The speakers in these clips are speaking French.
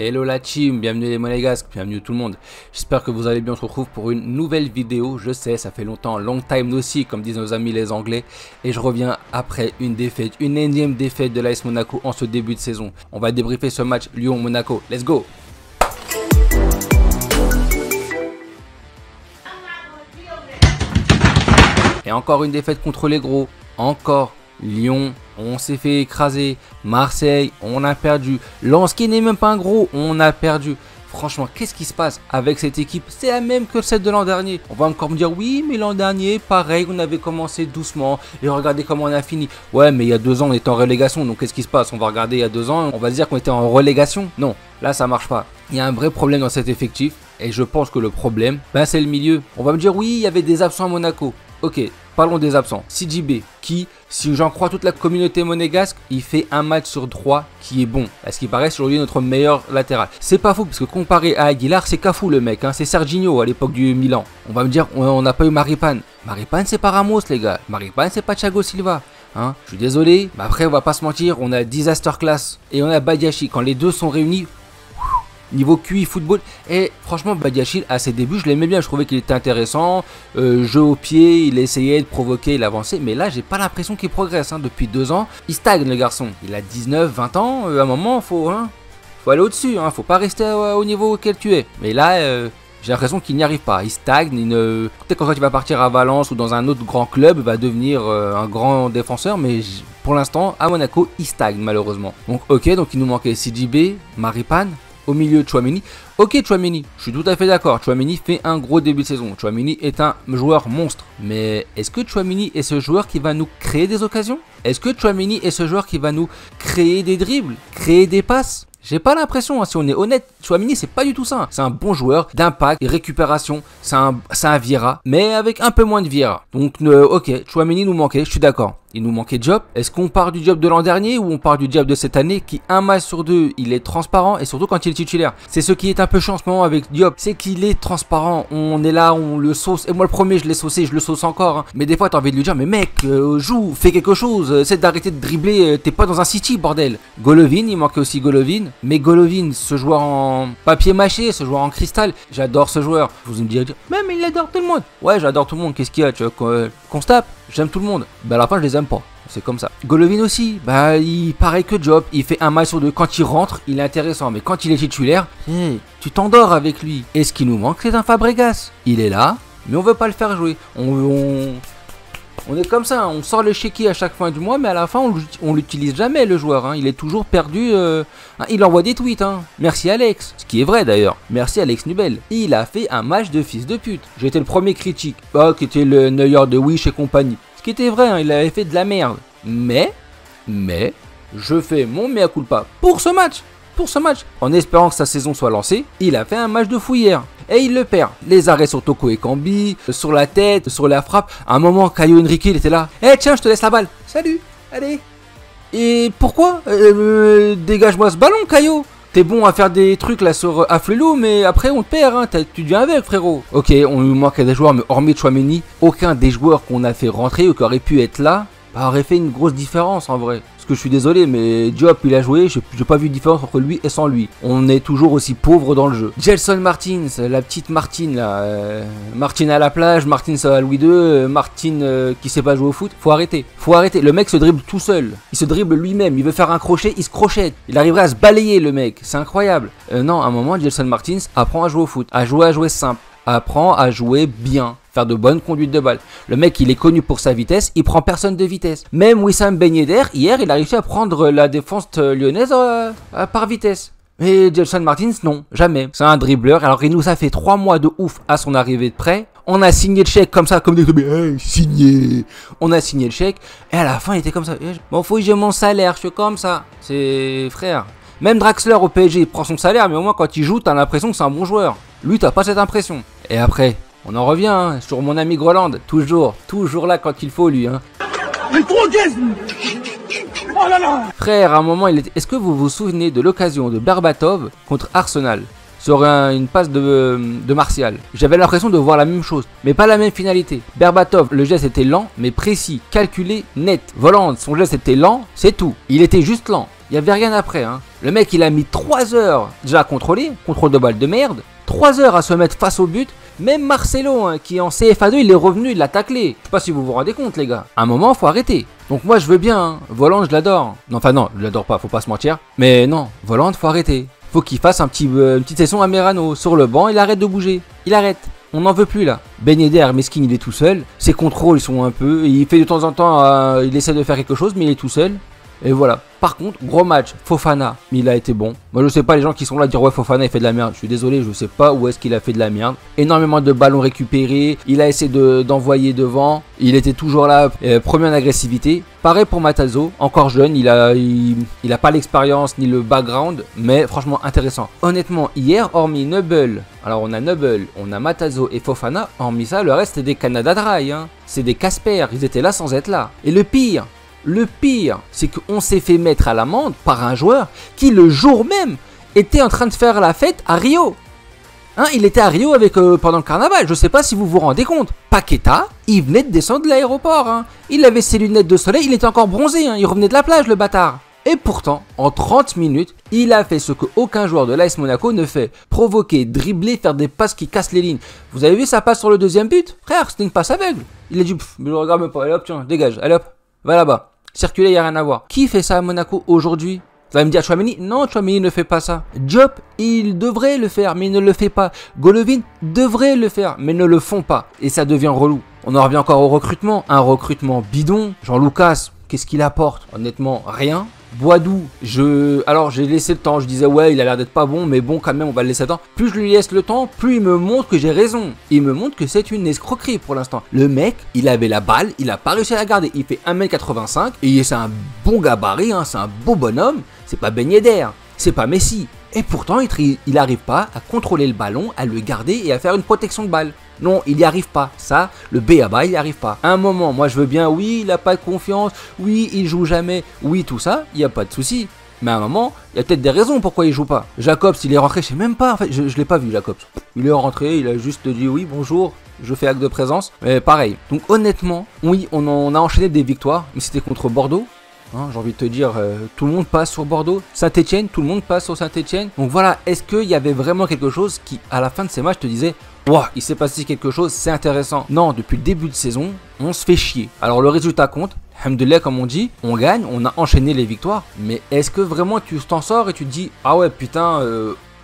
Hello la team, bienvenue les monégasques, bienvenue tout le monde. J'espère que vous allez bien, on se retrouve pour une nouvelle vidéo. Je sais, ça fait longtemps, long time no see, comme disent nos amis les anglais. Et je reviens après une défaite, une énième défaite de l'AS Monaco en ce début de saison. On va débriefer ce match Lyon-Monaco, let's go. Et encore une défaite contre les gros, encore. Lyon, on s'est fait écraser. Marseille, on a perdu. Lens, qui n'est même pas un gros, on a perdu. Franchement, qu'est-ce qui se passe avec cette équipe? C'est la même que celle de l'an dernier. On va encore me dire, oui, mais l'an dernier, pareil, on avait commencé doucement. Et regardez comment on a fini. Ouais, mais il y a 2 ans, on était en relégation. Donc, qu'est-ce qui se passe? On va regarder il y a 2 ans, on va se dire qu'on était en relégation? Non, là, ça marche pas. Il y a un vrai problème dans cet effectif. Et je pense que le problème, c'est le milieu. On va me dire, oui, il y avait des absents à Monaco. Ok, parlons des absents. CJB, qui, si j'en crois toute la communauté monégasque, il fait un match sur 3 qui est bon. À ce qui paraît, c'est aujourd'hui notre meilleur latéral. C'est pas fou, parce que comparé à Aguilar, c'est Cafou le mec. Hein. C'est Serginho à l'époque du Milan. On va me dire, on n'a pas eu Maripane. Maripane, c'est pas Ramos, les gars. Maripane, c'est pas Thiago Silva. Hein. Je suis désolé. Mais après, on va pas se mentir, on a Disaster Class et on a Badiachil. Quand les deux sont réunis, niveau QI football, et franchement Badiachil à ses débuts je l'aimais bien, je trouvais qu'il était intéressant, jeu au pied, il essayait de provoquer, il avançait, mais là j'ai pas l'impression qu'il progresse, hein. Depuis 2 ans, il stagne le garçon, il a 19, 20 ans, à un moment faut aller au-dessus, hein. Faut pas rester au niveau auquel tu es, mais là j'ai l'impression qu'il n'y arrive pas, il stagne, peut-être quand il va partir à Valence ou dans un autre grand club, il va devenir un grand défenseur, mais pour l'instant à Monaco il stagne malheureusement. Donc ok, donc il nous manquait CJB, Maripane. Au milieu, Tchouaméni. Ok, Tchouaméni, je suis tout à fait d'accord. Tchouaméni fait un gros début de saison. Tchouaméni est un joueur monstre. Mais est-ce que Tchouaméni est ce joueur qui va nous créer des occasions? Est-ce que Tchouaméni est ce joueur qui va nous créer des dribbles, créer des passes? J'ai pas l'impression, hein, si on est honnête, Tchouaméni c'est pas du tout ça. C'est un bon joueur d'impact et récupération. C'est un Vieira, mais avec un peu moins de Vieira. Donc ok, Tchouaméni nous manquait, je suis d'accord. Il nous manquait Diop. Est-ce qu'on part du Diop de l'an dernier ou on part du Diop de cette année qui, un match sur 2, il est transparent et surtout quand il est titulaire? C'est ce qui est un peu chiant en ce moment avec Diop, c'est qu'il est transparent. On est là, on le sauce. Et moi le premier, je l'ai saucé, je le sauce encore. Hein. Mais des fois, t'as envie de lui dire, mais mec, joue, fais quelque chose. Essaie d'arrêter de dribbler. T'es pas dans un City, bordel. Golovin, il manquait aussi Golovin. Mais Golovin, ce joueur en papier mâché, ce joueur en cristal, j'adore ce joueur. Vous me direz, mais il adore tout le monde. Ouais, j'adore tout le monde. Qu'est-ce qu'il y a? Tu veux qu'on se tape? J'aime tout le monde. À la fin, je les aime pas. C'est comme ça. Golovin aussi, il pareil que Diop, il fait un match sur 2. Quand il rentre, il est intéressant. Mais quand il est titulaire, tu t'endors avec lui. Et ce qui nous manque, c'est un Fabregas. Il est là, mais on veut pas le faire jouer. On est comme ça, on sort le chéquier à chaque fin du mois, mais à la fin, on l'utilise jamais, le joueur. Hein. Il est toujours perdu. Il envoie des tweets. Hein. Merci Alex. Ce qui est vrai d'ailleurs. Merci Alex Nubel. Il a fait un match de fils de pute. J'ai été le premier critique. Qui était le Neuer de Wish et compagnie. Ce qui était vrai, hein, il avait fait de la merde. Mais, je fais mon mea culpa pour ce match. En espérant que sa saison soit lancée, il a fait un match de fou hier. Et il le perd. Les arrêts sur Toko et Kambi, sur la tête, sur la frappe. À un moment, Caio Henrique, il était là. Tiens, je te laisse la balle. Salut, allez. Et pourquoi dégage-moi ce ballon, Caio. T'es bon à faire des trucs là sur Afflelou, mais après on te perd, hein. Tu deviens avec, frérot. Ok, on lui manque des joueurs, mais hormis Tchouaméni, aucun des joueurs qu'on a fait rentrer ou qui aurait pu être là, aurait fait une grosse différence en vrai. Parce que je suis désolé, mais Diop il a joué, j'ai pas vu de différence entre lui et sans lui. On est toujours aussi pauvre dans le jeu. Gelson Martins, la petite Martine là, Martine à la plage, Martins à Louis II, Martine qui sait pas jouer au foot. Faut arrêter. Le mec se dribble tout seul. Il se dribble lui-même. Il veut faire un crochet, il se crochette. Il arriverait à se balayer le mec. C'est incroyable. Non, à un moment, Gelson Martins apprend à jouer au foot, à jouer simple, apprend à jouer bien. Faire de bonnes conduites de balle. Le mec, il est connu pour sa vitesse, il prend personne de vitesse. Même Wissam Ben Yedder, hier, il a réussi à prendre la défense lyonnaise par vitesse. Et Gelson Martins, non, jamais. C'est un dribbleur. Alors, il nous a fait 3 mois de ouf à son arrivée de prêt. On a signé le chèque comme ça, comme des signé. On a signé le chèque. Et à la fin, il était comme ça. Bon, faut que j'ai mon salaire, je suis comme ça. C'est frère. Même Draxler au PSG, il prend son salaire, mais au moins, quand il joue, t'as l'impression que c'est un bon joueur. Lui, t'as pas cette impression. Et après, on en revient hein, sur mon ami Groland, toujours là quand il faut lui. Hein. Oh là là. Frère, à un moment, est-ce que vous vous souvenez de l'occasion de Berbatov contre Arsenal sur une passe de Martial? J'avais l'impression de voir la même chose, mais pas la même finalité. Berbatov, le geste était lent, mais précis, calculé, net. Voland, son geste était lent, c'est tout. Il était juste lent. Il n'y avait rien après. Hein. Le mec, il a mis 3 heures déjà à contrôler, contrôle de balle de merde. 3 heures à se mettre face au but. Même Marcelo, hein, qui est en CFA2, il est revenu, il l'a taclé. Je sais pas si vous vous rendez compte, les gars. À un moment, faut arrêter. Donc moi, je veux bien. Hein. Voland, je l'adore. Non, enfin non, je l'adore pas, faut pas se mentir. Mais non, Voland, faut arrêter. Faut qu'il fasse une petite session à Merano. Sur le banc, il arrête de bouger. Il arrête. On n'en veut plus là. Ben Yedder, mesquine, il est tout seul. Ses contrôles ils sont un peu. Il fait de temps en temps, il essaie de faire quelque chose, mais il est tout seul. Et voilà. Par contre, gros match, Fofana, il a été bon. Moi je sais pas les gens qui sont là dire ouais Fofana il fait de la merde. Je suis désolé, je sais pas où est-ce qu'il a fait de la merde. Énormément de ballons récupérés. Il a essayé d'envoyer devant. Il était toujours là, premier en agressivité. Pareil pour Matazo, encore jeune, il a pas l'expérience ni le background, mais franchement intéressant. Honnêtement, hier, hormis Nubble, alors on a Nubble, on a Matazo et Fofana, hormis ça, le reste c'est des Canada Dry, hein. C'est des Casper, ils étaient là sans être là. Et le pire, c'est qu'on s'est fait mettre à l'amende par un joueur qui le jour même était en train de faire la fête à Rio. Hein, il était à Rio avec pendant le carnaval, je sais pas si vous vous rendez compte. Paqueta, il venait de descendre de l'aéroport. Hein. Il avait ses lunettes de soleil, il était encore bronzé, hein. Il revenait de la plage le bâtard. Et pourtant, en 30 minutes, il a fait ce qu'aucun joueur de l'AS Monaco ne fait. Provoquer, dribbler, faire des passes qui cassent les lignes. Vous avez vu sa passe sur le deuxième but? Frère, c'était une passe aveugle. Il a dit, mais je regarde même pas, allez hop, tiens, dégage, allez hop, va là-bas. Circuler, il n'y a rien à voir. Qui fait ça à Monaco aujourd'hui? Vous allez me dire Tchouaméni? Non, Tchouaméni ne fait pas ça. Diop, il devrait le faire, mais il ne le fait pas. Golovin devrait le faire, mais ne le font pas. Et ça devient relou. On en revient encore au recrutement. Un recrutement bidon. Jean-Lucas, qu'est-ce qu'il apporte? Honnêtement, rien. Boadou, alors j'ai laissé le temps, je disais ouais il a l'air d'être pas bon mais bon quand même on va le laisser le temps. Plus je lui laisse le temps, plus il me montre que j'ai raison. Il me montre que c'est une escroquerie pour l'instant. Le mec, il avait la balle, il a pas réussi à la garder. Il fait 1m85 et c'est un bon gabarit, hein, c'est un beau bonhomme. C'est pas Ben Yedder, c'est pas Messi. Et pourtant il n'arrive pas à contrôler le ballon, à le garder et à faire une protection de balle. Non, il n'y arrive pas. Ça, le B.A.B.A, il n'y arrive pas. À un moment, moi je veux bien, oui, il n'a pas de confiance, oui, il joue jamais, oui, tout ça, il n'y a pas de souci. Mais à un moment, il y a peut-être des raisons pourquoi il joue pas. Jacobs, il est rentré, je sais même pas, en fait, je l'ai pas vu, Jacobs. Il est rentré, il a juste dit oui, bonjour, je fais acte de présence. Mais pareil. Donc honnêtement, oui, on a enchaîné des victoires, mais c'était contre Bordeaux. Hein, j'ai envie de te dire, tout le monde passe sur Bordeaux. Saint-Etienne, tout le monde passe sur Saint-Etienne. Donc voilà, est-ce qu'il y avait vraiment quelque chose qui, à la fin de ces matchs, te disait wow, il s'est passé quelque chose, c'est intéressant. Non, depuis le début de saison, on se fait chier. Alors le résultat compte, alhamdoulilah comme on dit, on gagne, on a enchaîné les victoires. Mais est-ce que vraiment tu t'en sors et tu te dis, ah ouais putain,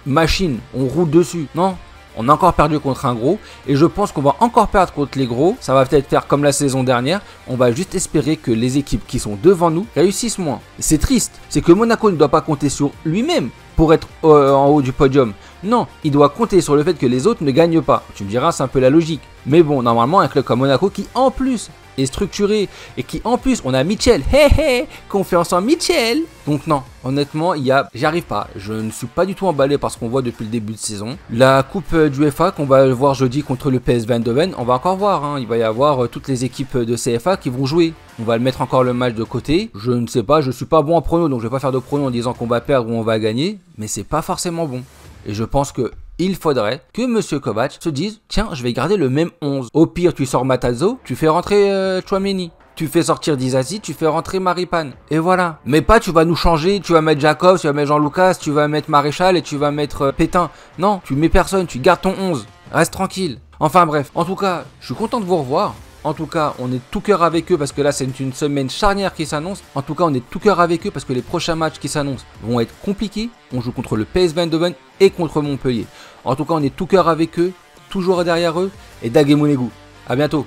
machine, on roule dessus? Non, on a encore perdu contre un gros. Et je pense qu'on va encore perdre contre les gros. Ça va peut-être faire comme la saison dernière. On va juste espérer que les équipes qui sont devant nous réussissent moins. C'est triste, c'est que Monaco ne doit pas compter sur lui-même pour être en haut du podium. Non, il doit compter sur le fait que les autres ne gagnent pas. Tu me diras, c'est un peu la logique. Mais bon, normalement, un club comme Monaco qui en plus est structuré et qui en plus, on a Mitchell. Hé hé, confiance en Mitchell. Donc non, honnêtement, j'y arrive pas. Je ne suis pas du tout emballé par ce qu'on voit depuis le début de saison. La coupe du UEFA qu'on va voir jeudi contre le PSV Eindhoven, on va encore voir. Hein. Il va y avoir toutes les équipes de CFA qui vont jouer. On va le mettre encore le match de côté. Je ne sais pas, je suis pas bon en prono, donc je vais pas faire de prono en disant qu'on va perdre ou on va gagner. Mais c'est pas forcément bon. Et je pense que il faudrait que Monsieur Kovac se dise, tiens, je vais garder le même 11. Au pire, tu sors Matazo, tu fais rentrer Tchouaméni. Tu fais sortir Dizazi, tu fais rentrer Maripane. Et voilà. Mais pas, tu vas nous changer, tu vas mettre Jacobs, tu vas mettre Jean-Lucas, tu vas mettre Maréchal et tu vas mettre Pétain. Non, tu mets personne, tu gardes ton 11. Reste tranquille. Enfin bref, en tout cas, je suis content de vous revoir. En tout cas, on est tout cœur avec eux parce que là, c'est une semaine charnière qui s'annonce. En tout cas, on est tout cœur avec eux parce que les prochains matchs qui s'annoncent vont être compliqués. On joue contre le PSV Eindhoven et contre Montpellier. En tout cas, on est tout cœur avec eux, toujours derrière eux. Et Dagemounegou. À bientôt.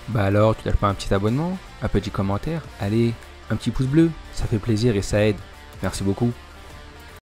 Bah alors, tu lâches pas un petit abonnement, un petit commentaire, allez, un petit pouce bleu, ça fait plaisir et ça aide. Merci beaucoup.